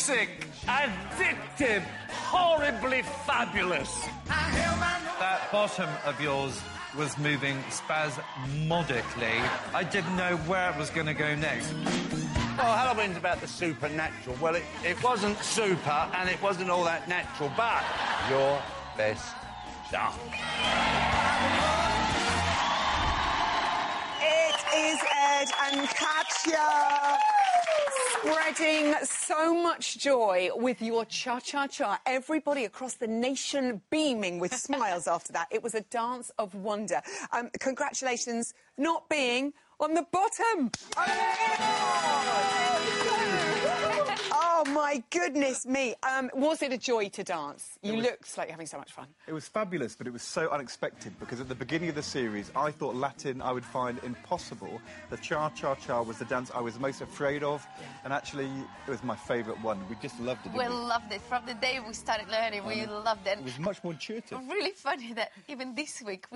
hypnotic, addictive, horribly fabulous. That bottom of yours was moving spasmodically. I didn't know where it was going to go next. Well, Halloween's about the supernatural. Well, it wasn't super, and it wasn't all that natural, but your best shot. It is Ed and Katya spreading so much joy with your cha-cha-cha. Everybody across the nation beaming with smiles after that. It was a dance of wonder. Congratulations not being on the bottom. Oh, my goodness me. Was it a joy to dance? You looked like you're having so much fun. It was fabulous, but it was so unexpected because at the beginning of the series, I thought Latin I would find impossible. The cha-cha-cha was the dance I was most afraid of, and actually, it was my favourite one. We just loved it. We loved it. From the day we started learning, we loved it. It was much more intuitive. Really funny that even this week,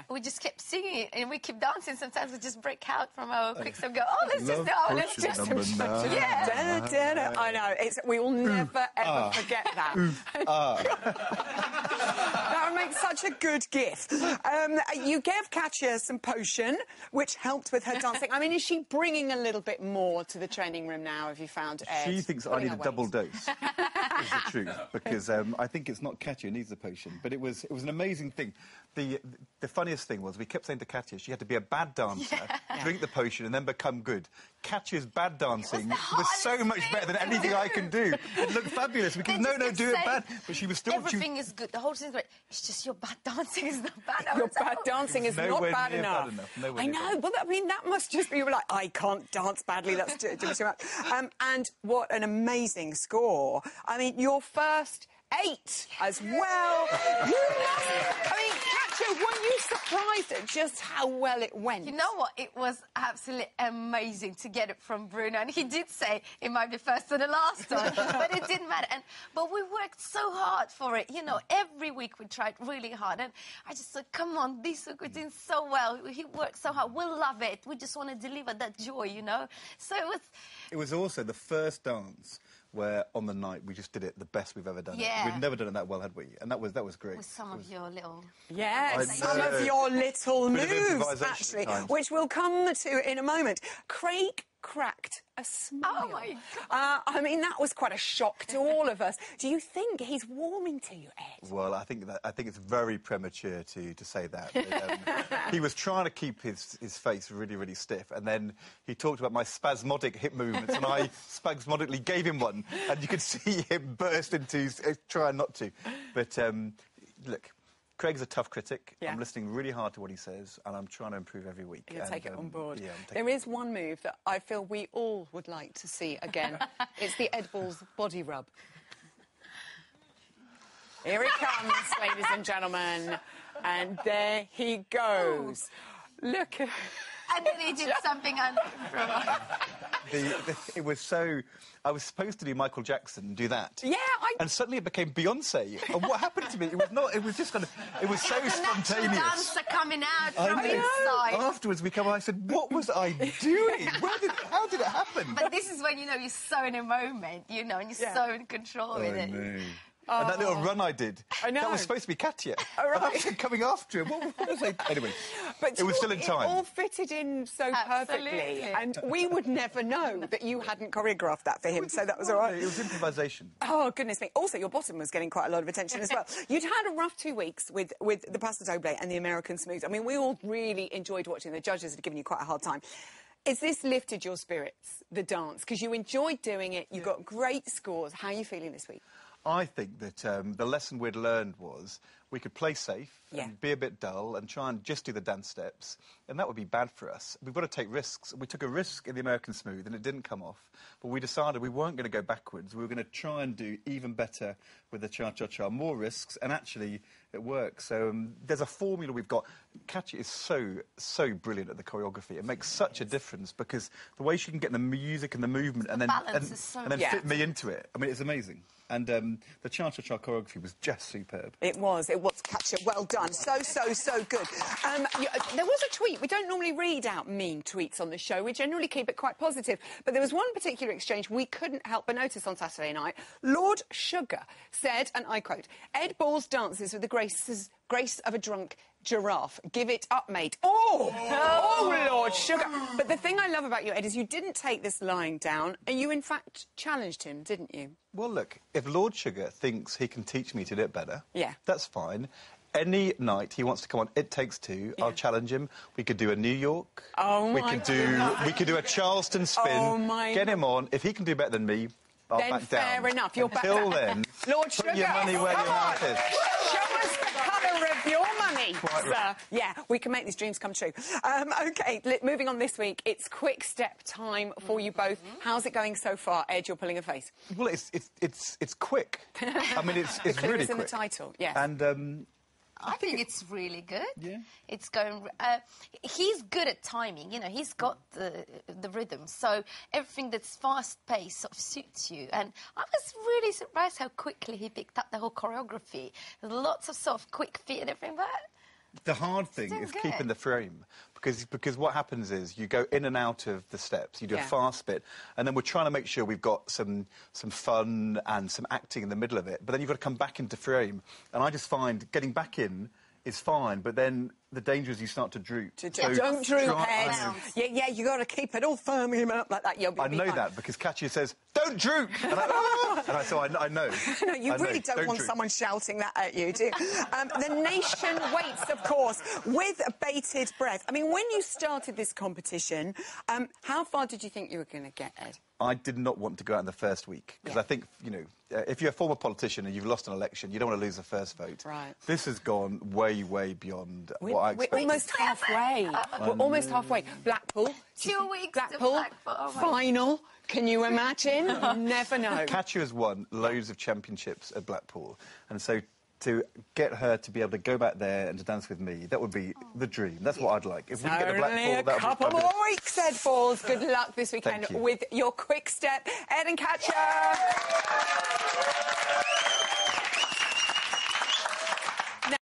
we just kept singing it and we keep dancing. Sometimes we just break out from our quick and go, oh, let's just do it. Let's just do it. Yeah. I know. We will never, ever forget that. That would make such a good gift. You gave Katya some potion, which helped with her dancing. I mean, is she bringing a little bit more to the training room now, have you found, Ed? She thinks I need a double dose, is the truth, because I think it's not Katya who needs the potion, but it was an amazing thing. The funniest thing was we kept saying to Katya she had to be a bad dancer, drink the potion and then become good. Katya's bad dancing was so much better than anything I can do. It looked fabulous because no, do it bad. But she was still... Everything is good. The whole thing's great. It's just your bad dancing is not bad. Your bad dancing is not bad enough. I know. Well, I mean, that must just be... You were like, I can't dance badly. That's too much. And what an amazing score. I mean, your first 8 as well. I mean, Katya, were you surprised at just how well it went? You know what? It was absolutely amazing to get it from Bruno. And he did say it might be first or the last one, but it didn't matter. But we worked so hard for it. You know, every week we tried really hard. And I just said, come on, this week we're doing so well. He worked so hard. We love it. We just want to deliver that joy, you know? So it was... It was also the first dance where on the night we just did it the best we've ever done it. We'd never done it that well, had we? And that was great. With some of your little... Yes, some of your little moves, actually, which we'll come to in a moment. Craig cracked a smile. Oh, my God. I mean, that was quite a shock to all of us. Do you think he's warming to you, Ed? Well, I think it's very premature to say that. He was trying to keep his face really, really stiff, and then he talked about my spasmodic hip movements, and I spasmodically gave him one, and you could see him burst into trying not to. But, look... Craig's a tough critic. I'm listening really hard to what he says, and I'm trying to improve every week. You'll take it on board. Yeah, there is one move that I feel we all would like to see again. It's the Ed Balls body rub. Here it comes, ladies and gentlemen. And there he goes. Look at... And then he did something It was so... I was supposed to do Michael Jackson and do that. Yeah, And suddenly it became Beyonce. And what happened to me? It was not... It was just kind of... It was so spontaneous. Dancer coming out from inside. Afterwards, we come and I said, what was I doing? How did it happen? But this is when, you know, you're so in a moment, you know, and you're so in control with it. And that little run I did, that was supposed to be Katya. Oh, right. I was coming after him. What was I... Anyway, but it was still in time. It all fitted in so perfectly. And we would never know that you hadn't choreographed that for him, so that was all right. It was improvisation. Oh, goodness me. Also, your bottom was getting quite a lot of attention as well. You'd had a rough 2 weeks with the Paso Doble and the American Smooth. I mean, we all really enjoyed watching. The judges had given you quite a hard time. Has this lifted your spirits, the dance? Because you enjoyed doing it, you got great scores. How are you feeling this week? I think that the lesson we'd learned was we could play safe and be a bit dull and try and just do the dance steps, and that would be bad for us. We've got to take risks. We took a risk in the American Smooth, and it didn't come off, but we decided we weren't going to go backwards. We were going to try and do even better with the cha-cha-cha, more risks, and actually it works. So there's a formula we've got. Katya is so brilliant at the choreography. It makes such a difference because the way she can get the music and the movement and then fit me into it. I mean, it's amazing. And the cha-cha-cha choreography was just superb. It was. Katya, well done. done. So good. There was a tweet. We don't normally read out mean tweets on the show. We generally keep it quite positive. But there was one particular exchange we couldn't help but notice on Saturday night. Lord Sugar said, and I quote, "Ed Balls dances with the grace of a drunk giraffe. Give it up, mate." Oh, Lord Sugar. But the thing I love about you, Ed, is you didn't take this lying down, and you, in fact, challenged him, didn't you? Well, look, if Lord Sugar thinks he can teach me to do it better, that's fine. Any night he wants to come on It Takes Two, I'll challenge him. We could do a New York. Oh, we could do a Charleston spin. Oh, my Get him on. If he can do better than me, I'll back down. Fair enough. You're back Until then, Lord Sugar, put your money where your mouth is. Show us the colour of your money, Quite sir. right. Yeah, we can make these dreams come true. OK, moving on this week, it's quick step time for you both. How's it going so far? Ed, you're pulling a face. Well, it's quick. I mean, it's really quick. It's in the title, yes. And I think it's really good. Yeah. It's going... he's good at timing, you know, he's got the rhythm, so everything that's fast-paced sort of suits you. And I was really surprised how quickly he picked up the whole choreography. There's lots of sort of quick feet and everything, but... The hard thing is keeping the frame, because what happens is you go in and out of the steps, you do a fast bit, and then we're trying to make sure we've got some fun and some acting in the middle of it, but then you've got to come back into frame, and I just find getting back in is fine, but then the danger is you start to droop. Don't droop, Ed. Yeah, you got to keep it all firm up like that. I know that because Katya says, "Don't droop," and so I know. No, you really don't want someone shouting that at you, do you? The nation waits, of course, with bated breath. I mean, when you started this competition, how far did you think you were going to get, Ed? I did not want to go out in the first week because I think, you know, if you're a former politician and you've lost an election, you don't want to lose the first vote. Right. This has gone way, way beyond what I expected. We're almost halfway. We're almost halfway. Blackpool. 2 weeks Blackpool. to Blackpool. Final. Can you imagine? You never know. Katya has won loads of championships at Blackpool, and so to get her to be able to go back there and to dance with me, that would be the dream. That's what I'd like. If we get to Blackpool, that would be fabulous. Couple more weeks, Ed Balls. Good luck this weekend with your quick step. Ed and Katya.